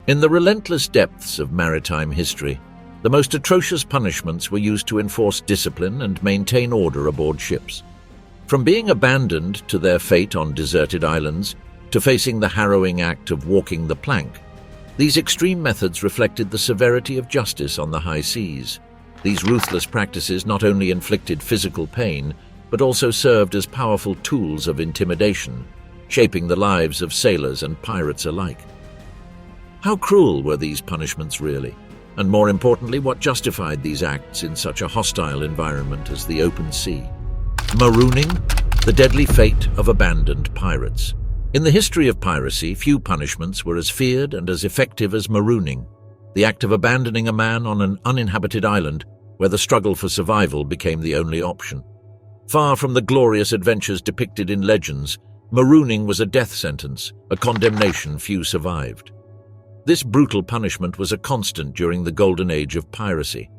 In the relentless depths of maritime history, the most atrocious punishments were used to enforce discipline and maintain order aboard ships. From being abandoned to their fate on deserted islands, to facing the harrowing act of walking the plank, these extreme methods reflected the severity of justice on the high seas. These ruthless practices not only inflicted physical pain, but also served as powerful tools of intimidation, shaping the lives of sailors and pirates alike. How cruel were these punishments really? And more importantly, what justified these acts in such a hostile environment as the open sea? Marooning, the deadly fate of abandoned pirates. In the history of piracy, few punishments were as feared and as effective as marooning, the act of abandoning a man on an uninhabited island where the struggle for survival became the only option. Far from the glorious adventures depicted in legends, marooning was a death sentence, a condemnation few survived. This brutal punishment was a constant during the golden age of piracy,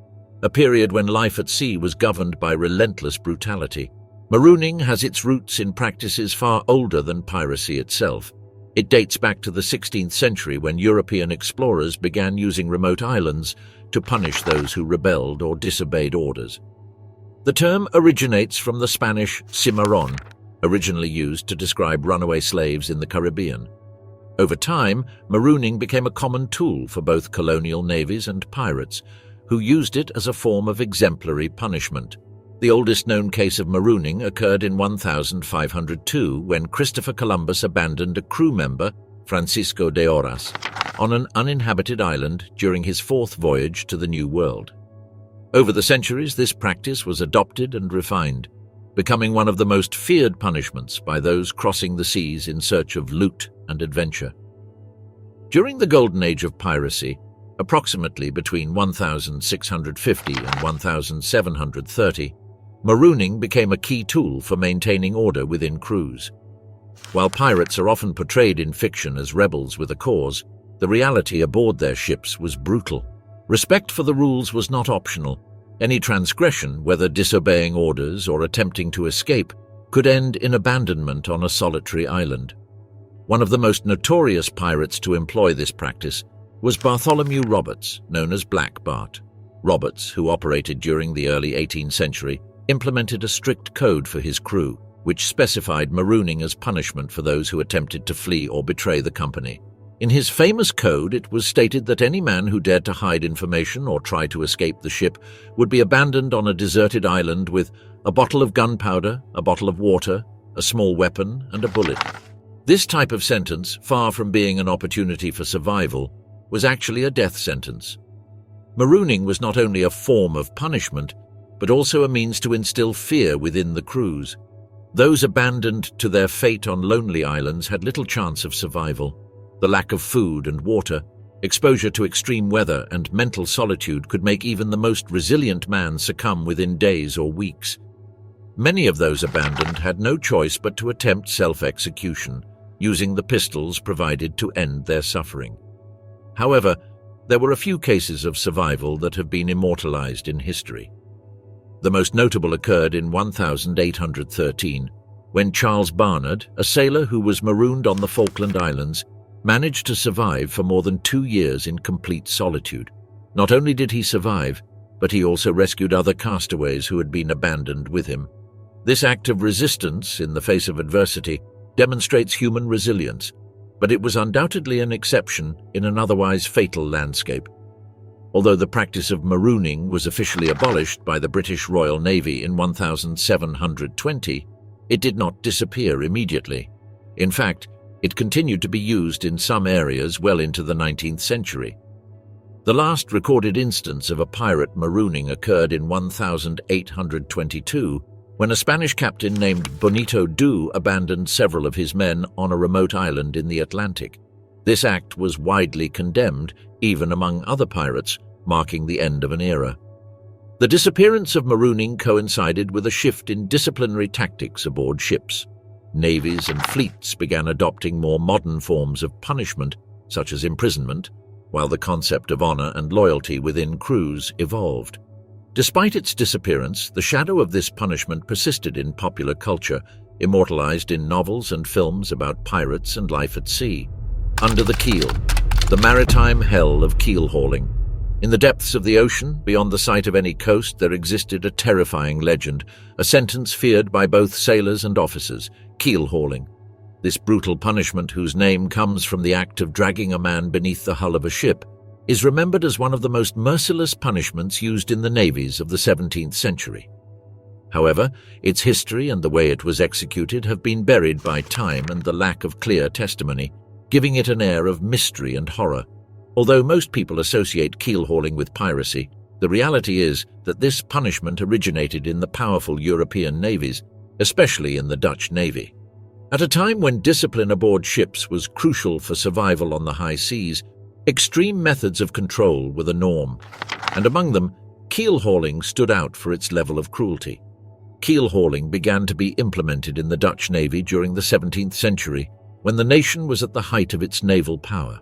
a period when life at sea was governed by relentless brutality. Marooning has its roots in practices far older than piracy itself. It dates back to the 16th century when European explorers began using remote islands to punish those who rebelled or disobeyed orders. The term originates from the Spanish cimarrón, originally used to describe runaway slaves in the Caribbean. Over time, marooning became a common tool for both colonial navies and pirates, who used it as a form of exemplary punishment. The oldest known case of marooning occurred in 1502 when Christopher Columbus abandoned a crew member, Francisco de Orás, on an uninhabited island during his fourth voyage to the New World. Over the centuries, this practice was adopted and refined, becoming one of the most feared punishments by those crossing the seas in search of loot and adventure. During the golden age of piracy, approximately between 1650 and 1730, marooning became a key tool for maintaining order within crews. While pirates are often portrayed in fiction as rebels with a cause, the reality aboard their ships was brutal. Respect for the rules was not optional. Any transgression, whether disobeying orders or attempting to escape, could end in abandonment on a solitary island. One of the most notorious pirates to employ this practice was Bartholomew Roberts, known as Black Bart. Roberts, who operated during the early 18th century, implemented a strict code for his crew, which specified marooning as punishment for those who attempted to flee or betray the company. In his famous code, it was stated that any man who dared to hide information or try to escape the ship would be abandoned on a deserted island with a bottle of gunpowder, a bottle of water, a small weapon, and a bullet. This type of sentence, far from being an opportunity for survival, was actually a death sentence. Marooning was not only a form of punishment, but also a means to instill fear within the crews. Those abandoned to their fate on lonely islands had little chance of survival. The lack of food and water, exposure to extreme weather, and mental solitude could make even the most resilient man succumb within days or weeks. Many of those abandoned had no choice but to attempt self-execution, using the pistols provided to end their suffering. However, there were a few cases of survival that have been immortalized in history. The most notable occurred in 1813, when Charles Barnard, a sailor who was marooned on the Falkland Islands, managed to survive for more than 2 years in complete solitude. Not only did he survive, but he also rescued other castaways who had been abandoned with him. This act of resistance in the face of adversity demonstrates human resilience, but it was undoubtedly an exception in an otherwise fatal landscape. Although the practice of marooning was officially abolished by the British Royal Navy in 1720, it did not disappear immediately. In fact, it continued to be used in some areas well into the 19th century. The last recorded instance of a pirate marooning occurred in 1822, when a Spanish captain named Bonito Du abandoned several of his men on a remote island in the Atlantic. This act was widely condemned, even among other pirates, marking the end of an era. The disappearance of marooning coincided with a shift in disciplinary tactics aboard ships. Navies and fleets began adopting more modern forms of punishment, such as imprisonment, while the concept of honor and loyalty within crews evolved. Despite its disappearance, the shadow of this punishment persisted in popular culture, immortalized in novels and films about pirates and life at sea. Under the Keel, The maritime hell of keel hauling. In the depths of the ocean, beyond the sight of any coast, there existed a terrifying legend, a sentence feared by both sailors and officers: keel hauling. This brutal punishment, whose name comes from the act of dragging a man beneath the hull of a ship, is remembered as one of the most merciless punishments used in the navies of the 17th century. However, its history and the way it was executed have been buried by time and the lack of clear testimony, giving it an air of mystery and horror. Although most people associate keel hauling with piracy, the reality is that this punishment originated in the powerful European navies, especially in the Dutch Navy. At a time when discipline aboard ships was crucial for survival on the high seas, extreme methods of control were the norm, and among them, keel hauling stood out for its level of cruelty. Keel hauling began to be implemented in the Dutch Navy during the 17th century, when the nation was at the height of its naval power.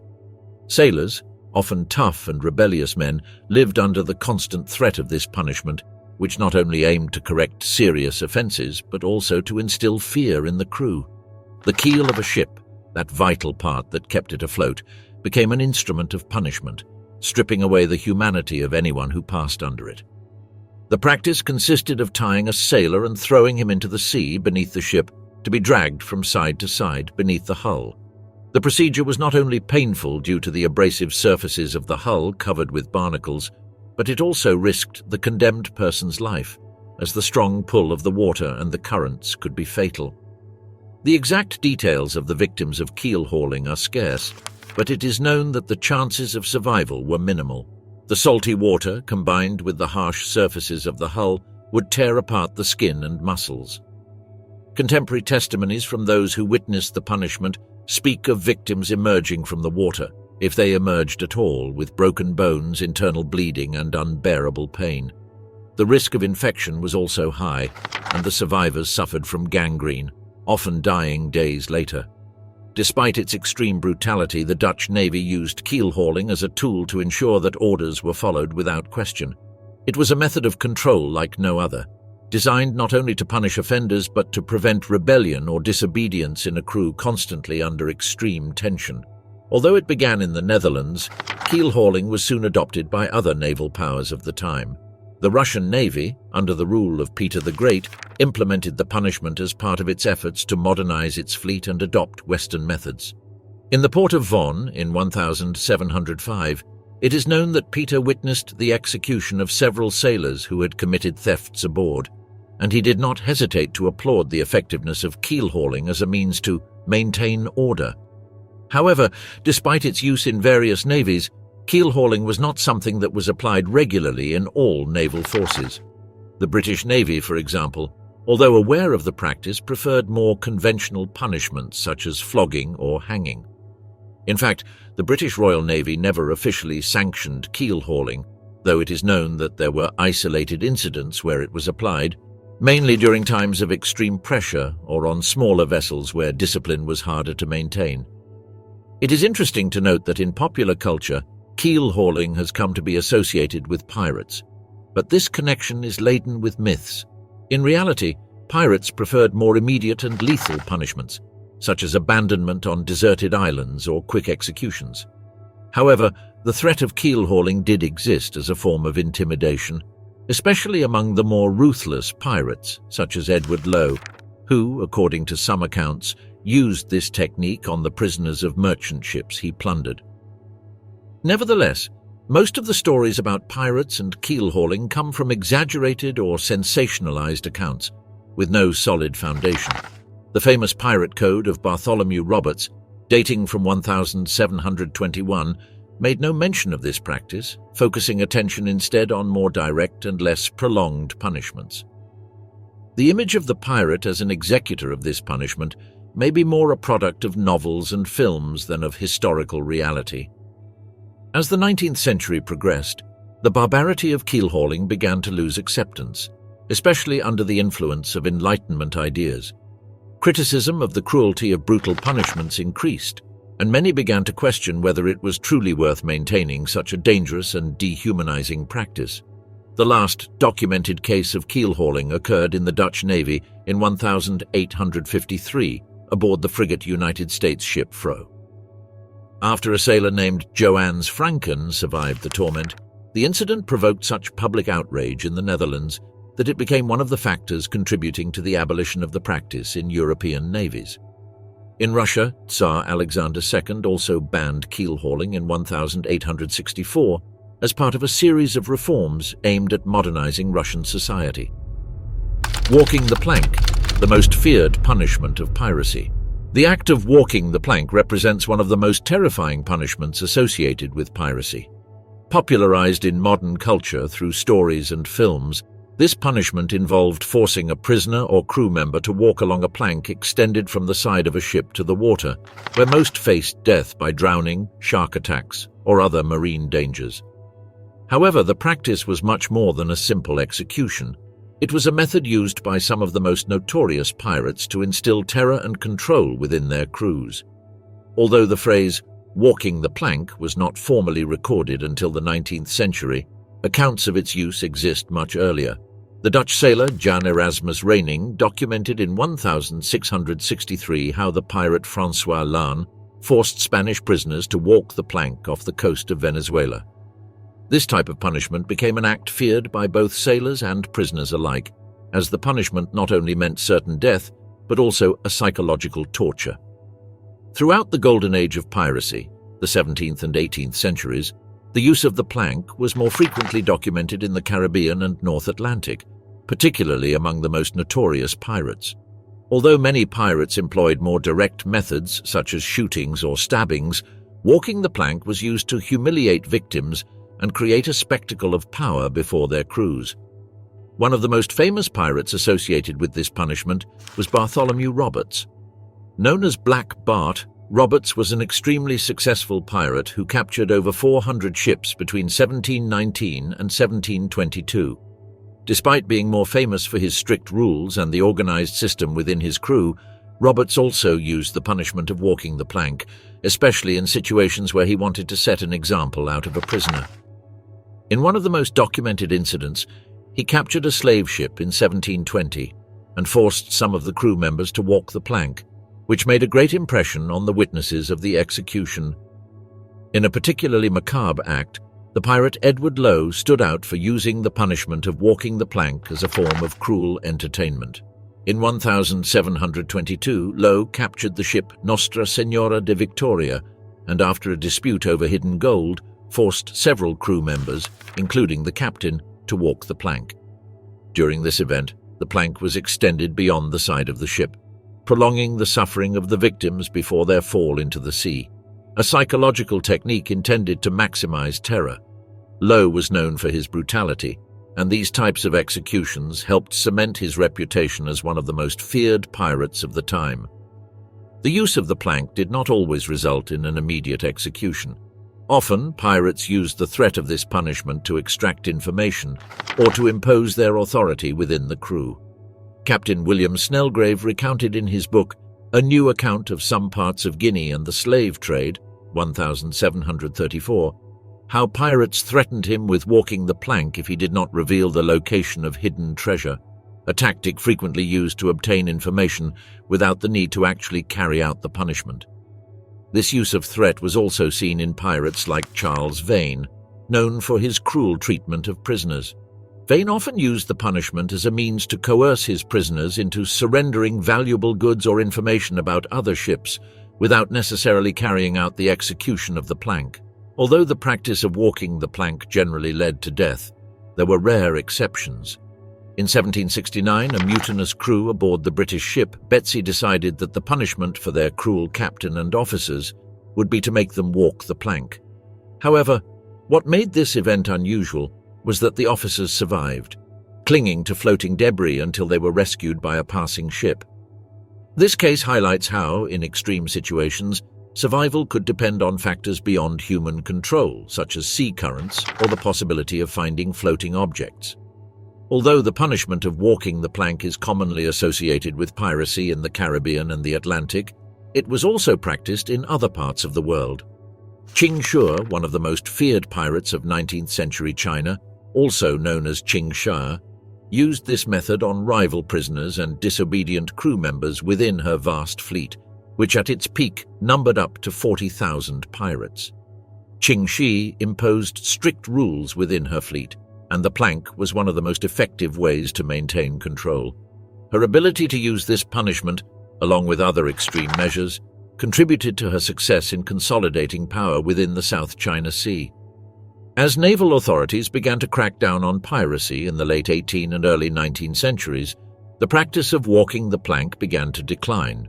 Sailors, often tough and rebellious men, lived under the constant threat of this punishment, which not only aimed to correct serious offences but also to instill fear in the crew. The keel of a ship, that vital part that kept it afloat, became an instrument of punishment, stripping away the humanity of anyone who passed under it. The practice consisted of tying a sailor and throwing him into the sea beneath the ship to be dragged from side to side beneath the hull. The procedure was not only painful due to the abrasive surfaces of the hull covered with barnacles, but it also risked the condemned person's life, as the strong pull of the water and the currents could be fatal. The exact details of the victims of keel hauling are scarce, but it is known that the chances of survival were minimal. The salty water, combined with the harsh surfaces of the hull, would tear apart the skin and muscles. Contemporary testimonies from those who witnessed the punishment speak of victims emerging from the water, if they emerged at all, with broken bones, internal bleeding, and unbearable pain. The risk of infection was also high, and the survivors suffered from gangrene, often dying days later. Despite its extreme brutality, the Dutch Navy used keel hauling as a tool to ensure that orders were followed without question. It was a method of control like no other, designed not only to punish offenders but to prevent rebellion or disobedience in a crew constantly under extreme tension. Although it began in the Netherlands, keel hauling was soon adopted by other naval powers of the time. The Russian Navy, under the rule of Peter the Great, implemented the punishment as part of its efforts to modernize its fleet and adopt Western methods. In the port of Von, in 1705, it is known that Peter witnessed the execution of several sailors who had committed thefts aboard, and he did not hesitate to applaud the effectiveness of keel hauling as a means to maintain order. However, despite its use in various navies, keel hauling was not something that was applied regularly in all naval forces. The British Navy, for example, although aware of the practice, preferred more conventional punishments such as flogging or hanging. In fact, the British Royal Navy never officially sanctioned keel hauling, though it is known that there were isolated incidents where it was applied, mainly during times of extreme pressure or on smaller vessels where discipline was harder to maintain. It is interesting to note that in popular culture, keel hauling has come to be associated with pirates, but this connection is laden with myths. In reality, pirates preferred more immediate and lethal punishments, such as abandonment on deserted islands or quick executions. However, the threat of keel hauling did exist as a form of intimidation, especially among the more ruthless pirates, such as Edward Lowe, who, according to some accounts, used this technique on the prisoners of merchant ships he plundered. Nevertheless, most of the stories about pirates and keel hauling come from exaggerated or sensationalized accounts, with no solid foundation. The famous pirate code of Bartholomew Roberts, dating from 1721, made no mention of this practice, focusing attention instead on more direct and less prolonged punishments. The image of the pirate as an executor of this punishment may be more a product of novels and films than of historical reality. As the 19th century progressed, the barbarity of keel hauling began to lose acceptance, especially under the influence of Enlightenment ideas. Criticism of the cruelty of brutal punishments increased, and many began to question whether it was truly worth maintaining such a dangerous and dehumanizing practice. The last documented case of keel hauling occurred in the Dutch Navy in 1853 aboard the frigate United States ship Fro. After a sailor named Johannes Franken survived the torment, the incident provoked such public outrage in the Netherlands that it became one of the factors contributing to the abolition of the practice in European navies. In Russia, Tsar Alexander II also banned keel hauling in 1864 as part of a series of reforms aimed at modernizing Russian society. Walking the plank, the most feared punishment of piracy. The act of walking the plank represents one of the most terrifying punishments associated with piracy. Popularized in modern culture through stories and films, this punishment involved forcing a prisoner or crew member to walk along a plank extended from the side of a ship to the water, where most faced death by drowning, shark attacks, or other marine dangers. However, the practice was much more than a simple execution. It was a method used by some of the most notorious pirates to instill terror and control within their crews. Although the phrase, walking the plank, was not formally recorded until the 19th century, accounts of its use exist much earlier. The Dutch sailor Jan Erasmus Reining documented in 1663 how the pirate François Lannes forced Spanish prisoners to walk the plank off the coast of Venezuela. This type of punishment became an act feared by both sailors and prisoners alike, as the punishment not only meant certain death, but also a psychological torture. Throughout the golden age of piracy, the 17th and 18th centuries, the use of the plank was more frequently documented in the Caribbean and North Atlantic, particularly among the most notorious pirates. Although many pirates employed more direct methods, such as shootings or stabbings, walking the plank was used to humiliate victims and create a spectacle of power before their crews. One of the most famous pirates associated with this punishment was Bartholomew Roberts. Known as Black Bart, Roberts was an extremely successful pirate who captured over 400 ships between 1719 and 1722. Despite being more famous for his strict rules and the organized system within his crew, Roberts also used the punishment of walking the plank, especially in situations where he wanted to set an example out of a prisoner. In one of the most documented incidents, he captured a slave ship in 1720 and forced some of the crew members to walk the plank, which made a great impression on the witnesses of the execution. In a particularly macabre act, the pirate Edward Lowe stood out for using the punishment of walking the plank as a form of cruel entertainment. In 1722, Lowe captured the ship Nostra Senora de Victoria and, after a dispute over hidden gold, forced several crew members, including the captain, to walk the plank. During this event, the plank was extended beyond the side of the ship, prolonging the suffering of the victims before their fall into the sea, a psychological technique intended to maximize terror. Lowe was known for his brutality, and these types of executions helped cement his reputation as one of the most feared pirates of the time. The use of the plank did not always result in an immediate execution. Often, pirates used the threat of this punishment to extract information or to impose their authority within the crew. Captain William Snellgrave recounted in his book A New Account of Some Parts of Guinea and the Slave Trade, 1734, how pirates threatened him with walking the plank if he did not reveal the location of hidden treasure, a tactic frequently used to obtain information without the need to actually carry out the punishment. This use of threat was also seen in pirates like Charles Vane, known for his cruel treatment of prisoners. Vane often used the punishment as a means to coerce his prisoners into surrendering valuable goods or information about other ships without necessarily carrying out the execution of the plank. Although the practice of walking the plank generally led to death, there were rare exceptions. In 1769, a mutinous crew aboard the British ship Betsy decided that the punishment for their cruel captain and officers would be to make them walk the plank. However, what made this event unusual was that the officers survived, clinging to floating debris until they were rescued by a passing ship. This case highlights how, in extreme situations, survival could depend on factors beyond human control, such as sea currents or the possibility of finding floating objects. Although the punishment of walking the plank is commonly associated with piracy in the Caribbean and the Atlantic, it was also practiced in other parts of the world. Qing Shi, one of the most feared pirates of 19th century China, also known as Qing Shi, used this method on rival prisoners and disobedient crew members within her vast fleet, which at its peak numbered up to 40,000 pirates. Qing Shi imposed strict rules within her fleet, and the plank was one of the most effective ways to maintain control. Her ability to use this punishment, along with other extreme measures, contributed to her success in consolidating power within the South China Sea. As naval authorities began to crack down on piracy in the late 18th and early 19th centuries, the practice of walking the plank began to decline.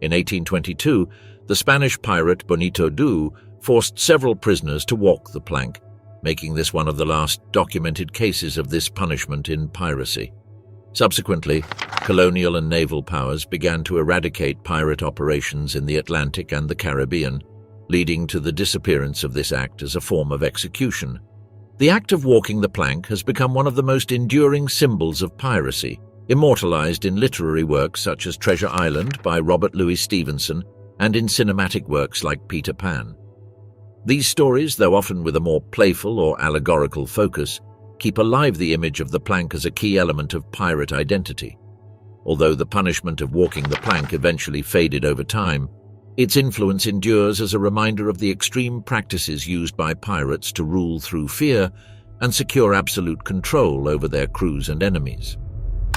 In 1822, the Spanish pirate Bonito Du forced several prisoners to walk the plank, making this one of the last documented cases of this punishment in piracy. Subsequently, colonial and naval powers began to eradicate pirate operations in the Atlantic and the Caribbean, leading to the disappearance of this act as a form of execution. The act of walking the plank has become one of the most enduring symbols of piracy, immortalized in literary works such as Treasure Island by Robert Louis Stevenson and in cinematic works like Peter Pan. These stories, though often with a more playful or allegorical focus, keep alive the image of the plank as a key element of pirate identity. Although the punishment of walking the plank eventually faded over time, its influence endures as a reminder of the extreme practices used by pirates to rule through fear and secure absolute control over their crews and enemies.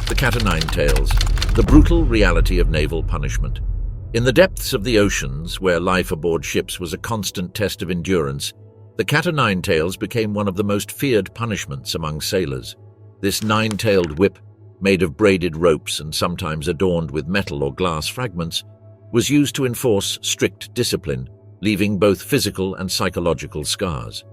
The cat-o'-nine-tails, the brutal reality of naval punishment. In the depths of the oceans, where life aboard ships was a constant test of endurance, the cat-o'-nine-tails became one of the most feared punishments among sailors. This nine-tailed whip, made of braided ropes and sometimes adorned with metal or glass fragments, was used to enforce strict discipline, leaving both physical and psychological scars.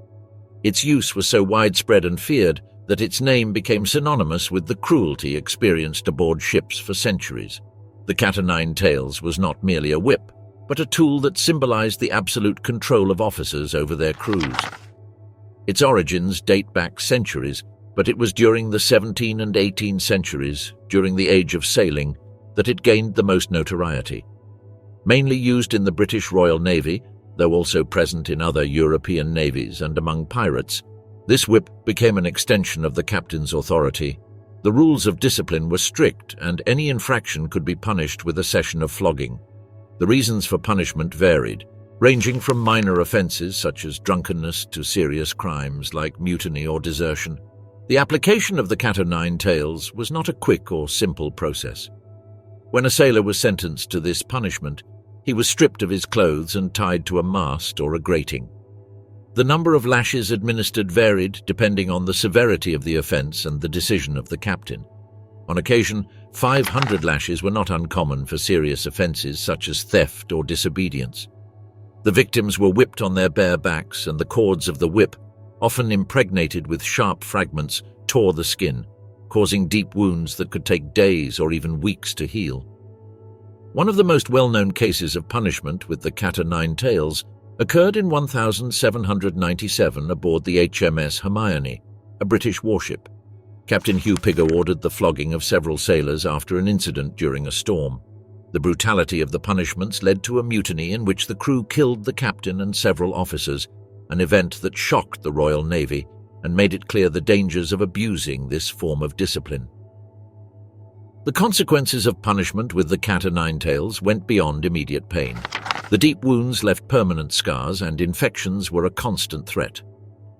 Its use was so widespread and feared that its name became synonymous with the cruelty experienced aboard ships for centuries. The cat-o'-nine-tails was not merely a whip, but a tool that symbolized the absolute control of officers over their crews. Its origins date back centuries, but it was during the 17th and 18th centuries, during the age of sailing, that it gained the most notoriety. Mainly used in the British Royal Navy, though also present in other European navies and among pirates, this whip became an extension of the captain's authority. The rules of discipline were strict, and any infraction could be punished with a session of flogging. The reasons for punishment varied, ranging from minor offenses such as drunkenness to serious crimes like mutiny or desertion. The application of the cat-o'-nine-tails was not a quick or simple process. When a sailor was sentenced to this punishment, he was stripped of his clothes and tied to a mast or a grating. The number of lashes administered varied depending on the severity of the offense and the decision of the captain. On occasion, 500 lashes were not uncommon for serious offenses such as theft or disobedience. The victims were whipped on their bare backs, and the cords of the whip, often impregnated with sharp fragments, tore the skin, causing deep wounds that could take days or even weeks to heal. One of the most well-known cases of punishment with the cat-o'-nine-tails occurred in 1797 aboard the HMS Hermione, a British warship. Captain Hugh Piggo ordered the flogging of several sailors after an incident during a storm. The brutality of the punishments led to a mutiny in which the crew killed the captain and several officers, an event that shocked the Royal Navy and made it clear the dangers of abusing this form of discipline. The consequences of punishment with the cat-o'-nine-tails went beyond immediate pain. The deep wounds left permanent scars, and infections were a constant threat.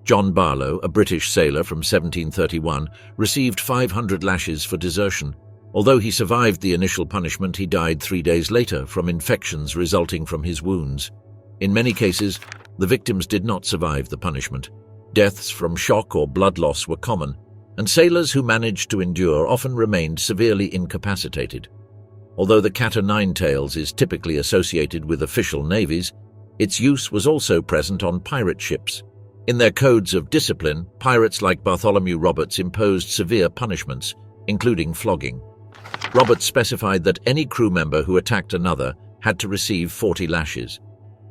John Barlow, a British sailor from 1731, received 500 lashes for desertion. Although he survived the initial punishment, he died 3 days later from infections resulting from his wounds. In many cases, the victims did not survive the punishment. Deaths from shock or blood loss were common, and sailors who managed to endure often remained severely incapacitated. Although the cat-o'-nine-tails is typically associated with official navies, its use was also present on pirate ships. In their codes of discipline, pirates like Bartholomew Roberts imposed severe punishments, including flogging. Roberts specified that any crew member who attacked another had to receive 40 lashes.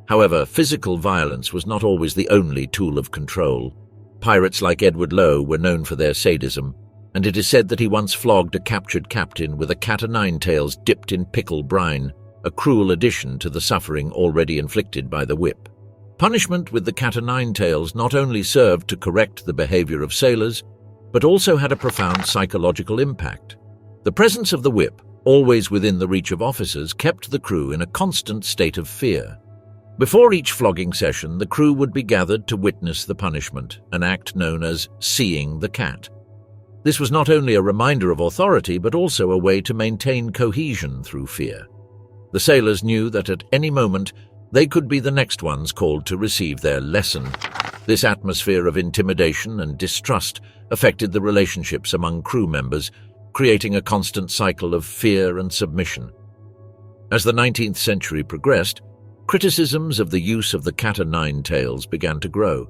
However, physical violence was not always the only tool of control. Pirates like Edward Lowe were known for their sadism, and it is said that he once flogged a captured captain with a cat-o'-nine-tails dipped in pickle brine, a cruel addition to the suffering already inflicted by the whip. Punishment with the cat-o'-nine-tails not only served to correct the behavior of sailors, but also had a profound psychological impact. The presence of the whip, always within the reach of officers, kept the crew in a constant state of fear. Before each flogging session, the crew would be gathered to witness the punishment, an act known as seeing the cat. This was not only a reminder of authority, but also a way to maintain cohesion through fear. The sailors knew that at any moment they could be the next ones called to receive their lesson. This atmosphere of intimidation and distrust affected the relationships among crew members, creating a constant cycle of fear and submission. As the 19th century progressed, criticisms of the use of the cat-o'-nine-tails began to grow.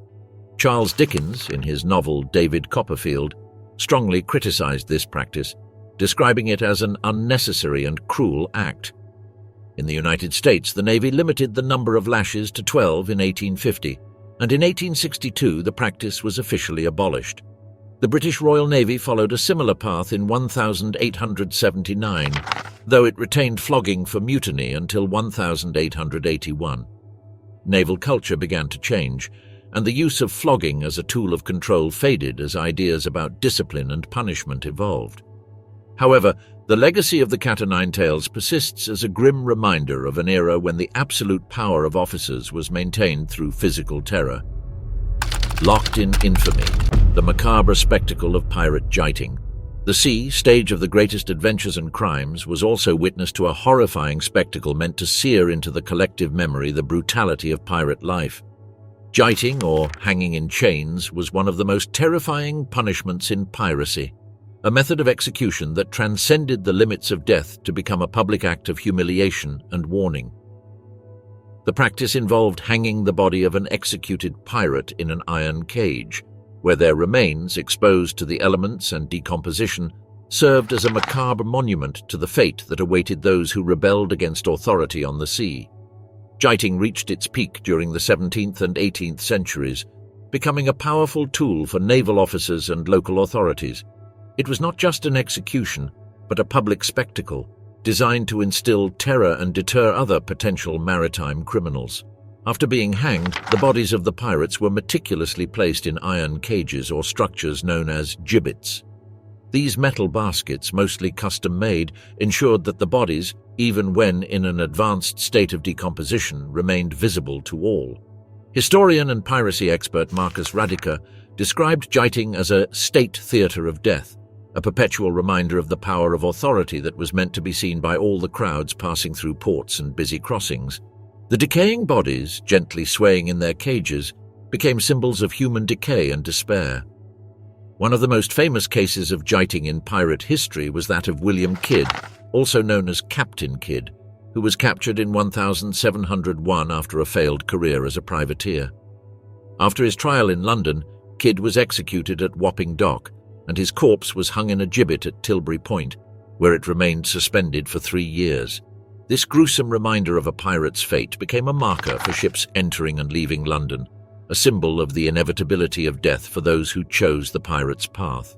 Charles Dickens, in his novel David Copperfield, strongly criticized this practice, describing it as an unnecessary and cruel act. In the United States, the Navy limited the number of lashes to 12 in 1850, and in 1862 the practice was officially abolished. The British Royal Navy followed a similar path in 1879, though it retained flogging for mutiny until 1881. Naval culture began to change, and the use of flogging as a tool of control faded as ideas about discipline and punishment evolved. However, the legacy of the cat-o'-nine-tails persists as a grim reminder of an era when the absolute power of officers was maintained through physical terror. Locked in infamy, the macabre spectacle of pirate jiting. The sea, stage of the greatest adventures and crimes, was also witness to a horrifying spectacle meant to sear into the collective memory the brutality of pirate life. Jiting, or hanging in chains, was one of the most terrifying punishments in piracy, a method of execution that transcended the limits of death to become a public act of humiliation and warning. The practice involved hanging the body of an executed pirate in an iron cage, where their remains, exposed to the elements and decomposition, served as a macabre monument to the fate that awaited those who rebelled against authority on the sea. Jiting reached its peak during the 17th and 18th centuries, becoming a powerful tool for naval officers and local authorities. It was not just an execution, but a public spectacle, designed to instill terror and deter other potential maritime criminals. After being hanged, the bodies of the pirates were meticulously placed in iron cages or structures known as gibbets. These metal baskets, mostly custom-made, ensured that the bodies, even when in an advanced state of decomposition, remained visible to all. Historian and piracy expert Marcus Radica described jiting as a state theatre of death, a perpetual reminder of the power of authority that was meant to be seen by all the crowds passing through ports and busy crossings. The decaying bodies, gently swaying in their cages, became symbols of human decay and despair. One of the most famous cases of jiting in pirate history was that of William Kidd, also known as Captain Kidd, who was captured in 1701 after a failed career as a privateer. After his trial in London, Kidd was executed at Wapping Dock, and his corpse was hung in a gibbet at Tilbury Point, where it remained suspended for 3 years. This gruesome reminder of a pirate's fate became a marker for ships entering and leaving London, a symbol of the inevitability of death for those who chose the pirate's path.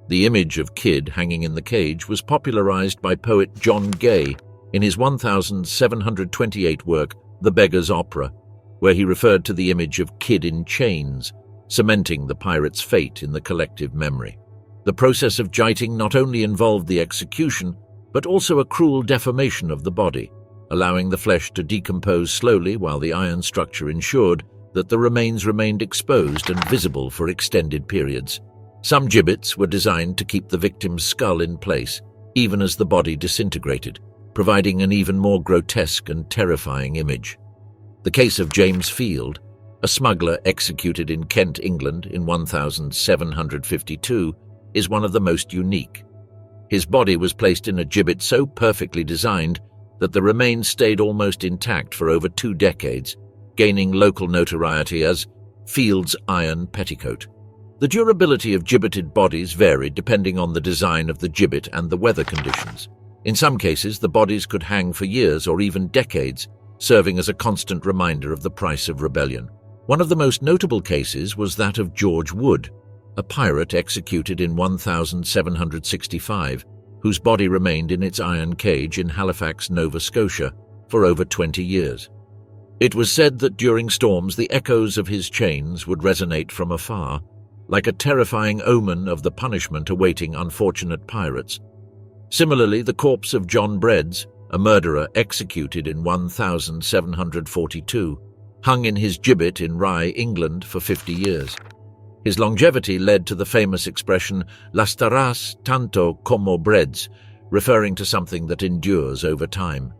The image of Kidd hanging in the cage was popularized by poet John Gay in his 1728 work, The Beggar's Opera, where he referred to the image of Kidd in chains, cementing the pirate's fate in the collective memory. The process of jiting not only involved the execution, but also a cruel deformation of the body, allowing the flesh to decompose slowly while the iron structure ensured that the remains remained exposed and visible for extended periods. Some gibbets were designed to keep the victim's skull in place, even as the body disintegrated, providing an even more grotesque and terrifying image. The case of James Field, a smuggler executed in Kent, England in 1752, is one of the most unique. His body was placed in a gibbet so perfectly designed that the remains stayed almost intact for over 2 decades, gaining local notoriety as Field's Iron Petticoat. The durability of gibbeted bodies varied depending on the design of the gibbet and the weather conditions. In some cases, the bodies could hang for years or even decades, serving as a constant reminder of the price of rebellion. One of the most notable cases was that of George Wood, a pirate executed in 1765, whose body remained in its iron cage in Halifax, Nova Scotia, for over 20 years. It was said that during storms the echoes of his chains would resonate from afar, like a terrifying omen of the punishment awaiting unfortunate pirates. Similarly, the corpse of John Breads, a murderer executed in 1742, hung in his gibbet in Rye, England, for 50 years. His longevity led to the famous expression "lastarás tanto como Breads," referring to something that endures over time.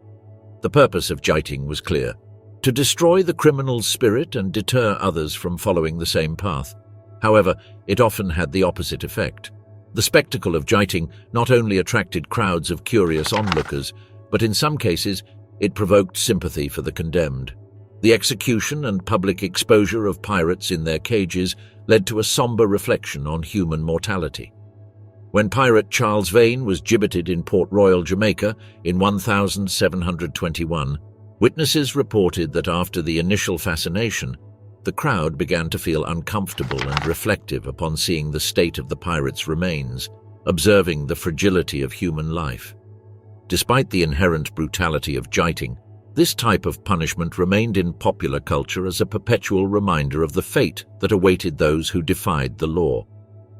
The purpose of jiting was clear: to destroy the criminal's spirit and deter others from following the same path. However, it often had the opposite effect. The spectacle of jiting not only attracted crowds of curious onlookers, but in some cases it provoked sympathy for the condemned. The execution and public exposure of pirates in their cages led to a somber reflection on human mortality. When pirate Charles Vane was gibbeted in Port Royal, Jamaica, in 1721, witnesses reported that after the initial fascination, the crowd began to feel uncomfortable and reflective upon seeing the state of the pirate's remains, observing the fragility of human life. Despite the inherent brutality of jiting, this type of punishment remained in popular culture as a perpetual reminder of the fate that awaited those who defied the law.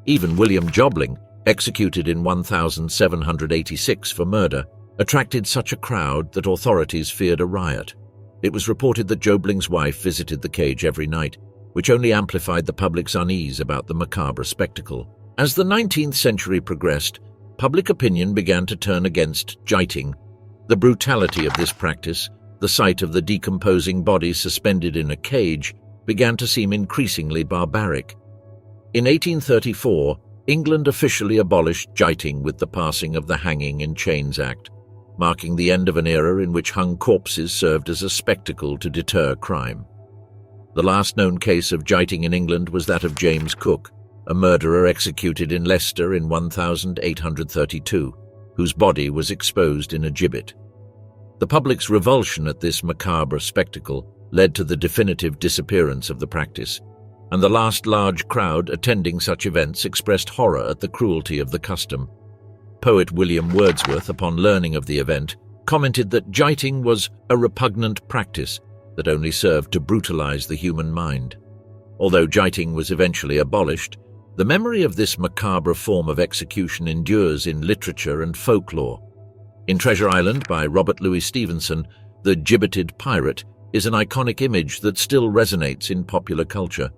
Even William Jobling, executed in 1786 for murder, attracted such a crowd that authorities feared a riot. It was reported that Jobling's wife visited the cage every night, which only amplified the public's unease about the macabre spectacle. As the 19th century progressed, public opinion began to turn against jiting. The brutality of this practice, the sight of the decomposing body suspended in a cage, began to seem increasingly barbaric. In 1834, England officially abolished jiting with the passing of the Hanging in Chains Act, marking the end of an era in which hung corpses served as a spectacle to deter crime. The last known case of jiting in England was that of James Cook, a murderer executed in Leicester in 1832, whose body was exposed in a gibbet. The public's revulsion at this macabre spectacle led to the definitive disappearance of the practice, and the last large crowd attending such events expressed horror at the cruelty of the custom. Poet William Wordsworth, upon learning of the event, commented that jiting was a repugnant practice that only served to brutalize the human mind. Although jiting was eventually abolished, the memory of this macabre form of execution endures in literature and folklore. In Treasure Island by Robert Louis Stevenson, the gibbeted pirate is an iconic image that still resonates in popular culture.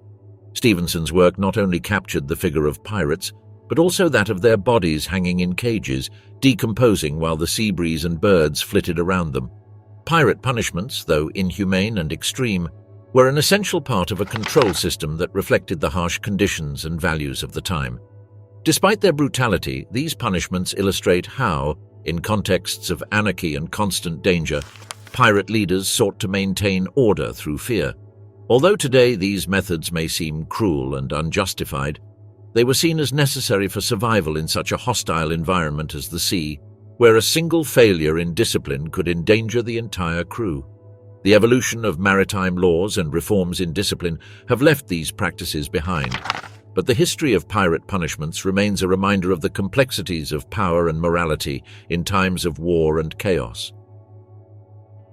Stevenson's work not only captured the figure of pirates, but also that of their bodies hanging in cages, decomposing while the sea breeze and birds flitted around them. Pirate punishments, though inhumane and extreme, were an essential part of a control system that reflected the harsh conditions and values of the time. Despite their brutality, these punishments illustrate how, in contexts of anarchy and constant danger, pirate leaders sought to maintain order through fear. Although today these methods may seem cruel and unjustified, they were seen as necessary for survival in such a hostile environment as the sea, where a single failure in discipline could endanger the entire crew. The evolution of maritime laws and reforms in discipline have left these practices behind, but the history of pirate punishments remains a reminder of the complexities of power and morality in times of war and chaos.